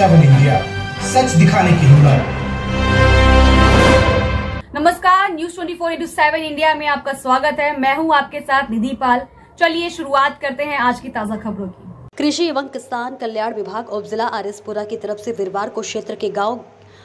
7 India, सच दिखाने की हिम्मत। नमस्कार, न्यूज 24/7 इंडिया में आपका स्वागत है। मैं हूं आपके साथ निधि पाल। चलिए शुरुआत करते हैं आज की ताजा खबरों की। कृषि एवं किसान कल्याण विभाग उप जिला आरएसपुरा की तरफ से वीरवार को क्षेत्र के गांव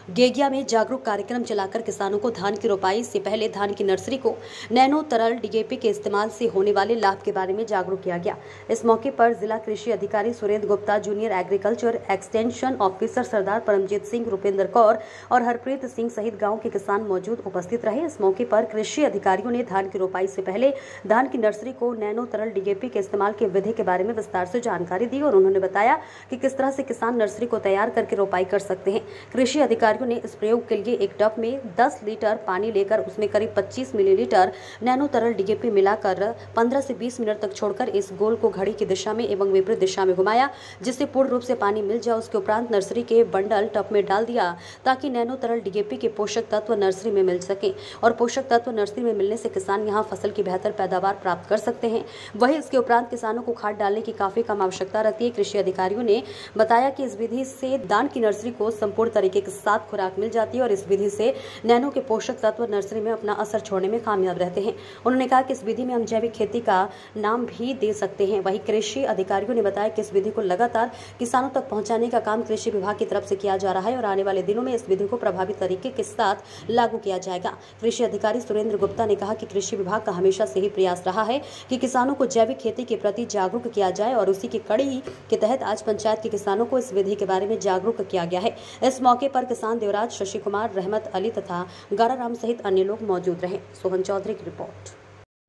गेगिया में जागरूक कार्यक्रम चलाकर किसानों को धान की रोपाई से पहले धान की नर्सरी को नैनो तरल डीएपी के इस्तेमाल से होने वाले लाभ के बारे में जागरूक किया गया। इस मौके पर जिला कृषि अधिकारी Surendra Gupta, junior agriculture extension officer Sardar Paramjit Singh, Rupendra Kaur और हरप्रीत सिंह सहित गाँव के किसान मौजूद उपस्थित रहे। इस मौके पर कृषि अधिकारियों ने धान की रोपाई से पहले धान की नर्सरी को नैनो तरल डीएपी के इस्तेमाल के विधि के बारे में विस्तार से जानकारी दी और उन्होंने बताया कि किस तरह से किसान नर्सरी को तैयार करके रोपाई कर सकते हैं। कृषि अधिकारियों ने इस प्रयोग के लिए एक टब में 10 लीटर पानी लेकर उसमें करीब 25 मिलीलीटर नैनो तरल डीएपी मिलाकर 15 से 20 मिनट तक छोड़कर इस गोल को घड़ी की दिशा में एवं विपरीत दिशा में घुमाया, जिससे पूर्ण रूप से पानी मिल जाए। उसके उपरांत नर्सरी के बंडल टब में डाल दिया ताकि नैनो तरल डीएपी के पोषक तत्व नर्सरी में मिल सके और पोषक तत्व नर्सरी में मिलने से किसान यहाँ फसल की बेहतर पैदावार प्राप्त कर सकते हैं। वहीं इसके उपरांत किसानों को खाद डालने की काफी कम आवश्यकता रहती है। कृषि अधिकारियों ने बताया कि इस विधि से धान की नर्सरी को संपूर्ण तरीके के साथ खुराक मिल जाती है और इस विधि से नैनो के पोषक तत्व नर्सरी में अपना असर छोड़ने में कामयाब रहते हैं। उन्होंने कहा कि इस विधि में हम जैविक खेती का नाम भी दे सकते हैं। वहीं कृषि अधिकारियों ने बताया कि इस विधि को लगातार किसानों तक पहुंचाने का काम कृषि विभाग की तरफ से किया जा रहा है और आने वाले दिनों में इस विधि को प्रभावी तरीके के साथ लागू किया जाएगा। कृषि अधिकारी सुरेंद्र गुप्ता ने कहा कि कृषि विभाग का हमेशा से ही प्रयास रहा है कि किसानों को जैविक खेती के प्रति जागरूक किया जाए और उसी की कड़ी के तहत आज पंचायत के किसानों को इस विधि के बारे में जागरूक किया गया है। इस मौके पर किसान देवराज, शशि कुमार, रहमत अली तथा गाराराम सहित अन्य लोग मौजूद रहे। सोहन चौधरी की रिपोर्ट।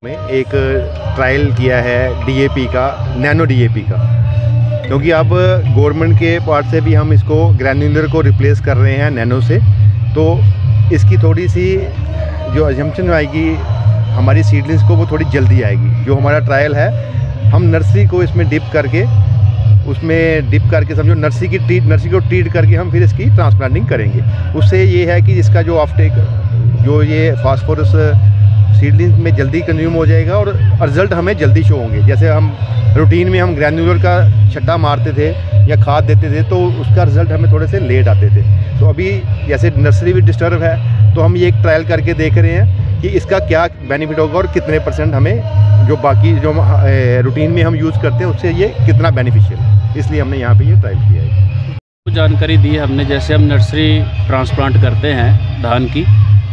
में एक ट्रायल किया है डीएपी का, नैनो डीएपी का, क्योंकि अब गवर्नमेंट के पार्ट से भी हम इसको ग्रैन्युलर को रिप्लेस कर रहे हैं नैनो से, तो इसकी थोड़ी सी जो अजम्पशन आएगी हमारी सीडलिंग्स को, वो थोड़ी जल्दी आएगी। जो हमारा ट्रायल है, हम नर्सरी को इसमें डिप करके समझो नर्सरी को ट्रीट करके हम फिर इसकी ट्रांसप्लांटिंग करेंगे। उससे ये है कि इसका जो ऑफटेक, जो ये फास्फोरस सीडलिंग में जल्दी कंज्यूम हो जाएगा और रिजल्ट हमें जल्दी शो होंगे। जैसे हम रूटीन में हम ग्रैन्युलर का छट्टा मारते थे या खाद देते थे तो उसका रिजल्ट हमें थोड़े से लेट आते थे। तो अभी जैसे नर्सरी भी डिस्टर्ब है तो हम ये एक ट्रायल करके देख रहे हैं कि इसका क्या बेनिफिट होगा और कितने % हमें जो बाकी जो रूटीन में हम यूज़ करते हैं उससे ये कितना बेनिफिशियल है। इसलिए हमने यहाँ पे ये ट्रायल किया है। जानकारी दी है हमने। जैसे हम नर्सरी ट्रांसप्लांट करते हैं धान की,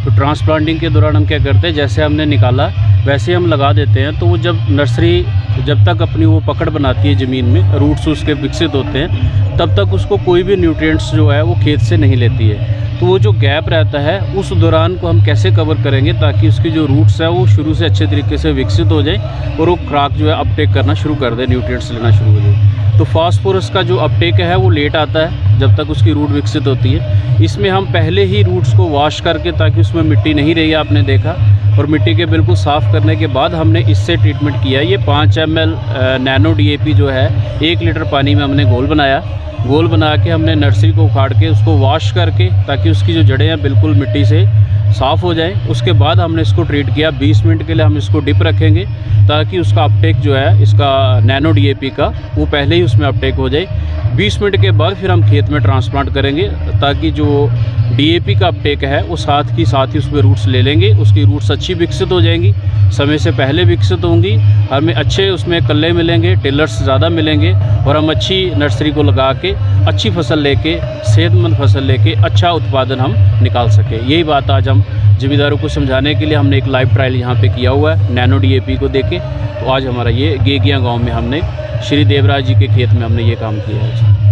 तो ट्रांसप्लांटिंग के दौरान हम क्या करते हैं, जैसे हमने निकाला वैसे हम लगा देते हैं। तो वो जब नर्सरी जब तक अपनी वो पकड़ बनाती है ज़मीन में, रूट्स उसके विकसित होते हैं, तब तक उसको कोई भी न्यूट्रिएंट्स जो है वो खेत से नहीं लेती है। तो वो जो गैप रहता है उस दौरान को हम कैसे कवर करेंगे ताकि उसकी जो रूट्स है वो शुरू से अच्छे तरीके से विकसित हो जाए और वो खुराक जो है अपटेक करना शुरू कर दे, न्यूट्रिएंट्स लेना शुरू हो जाए। तो फास्फोरस का जो अपटेक है वो लेट आता है जब तक उसकी रूट विकसित होती है। इसमें हम पहले ही रूट्स को वॉश करके, ताकि उसमें मिट्टी नहीं रही है आपने देखा, और मिट्टी के बिल्कुल साफ़ करने के बाद हमने इससे ट्रीटमेंट किया। ये 5 ml नैनो डीएपी जो है 1 लीटर पानी में हमने घोल बना के हमने नर्सरी को उखाड़ के उसको वॉश करके, ताकि उसकी जो जड़ें हैं बिल्कुल मिट्टी से साफ़ हो जाए। उसके बाद हमने इसको ट्रीट किया। 20 मिनट के लिए हम इसको डिप रखेंगे ताकि उसका अपटेक जो है इसका नैनो डीएपी का वो पहले ही उसमें अपटेक हो जाए। 20 मिनट के बाद फिर हम खेत में ट्रांसप्लांट करेंगे ताकि जो डीएपी का अपटेक है वो साथ ही उसमें रूट्स ले लेंगे। उसकी रूट्स अच्छी विकसित हो जाएंगी, समय से पहले विकसित होंगी। हमें अच्छे उसमें कल्ले मिलेंगे, टिलर्स ज़्यादा मिलेंगे और हम अच्छी नर्सरी को लगा के अच्छी फसल लेके, सेहतमंद फसल लेके अच्छा उत्पादन हम निकाल सकें। यही बात आज हम ज़मींदारों को समझाने के लिए हमने एक लाइव ट्रायल यहाँ पे किया हुआ है नैनो डीएपी को देके। तो आज हमारा ये गेगिया गांव में हमने श्री देवराज जी के खेत में हमने ये काम किया है।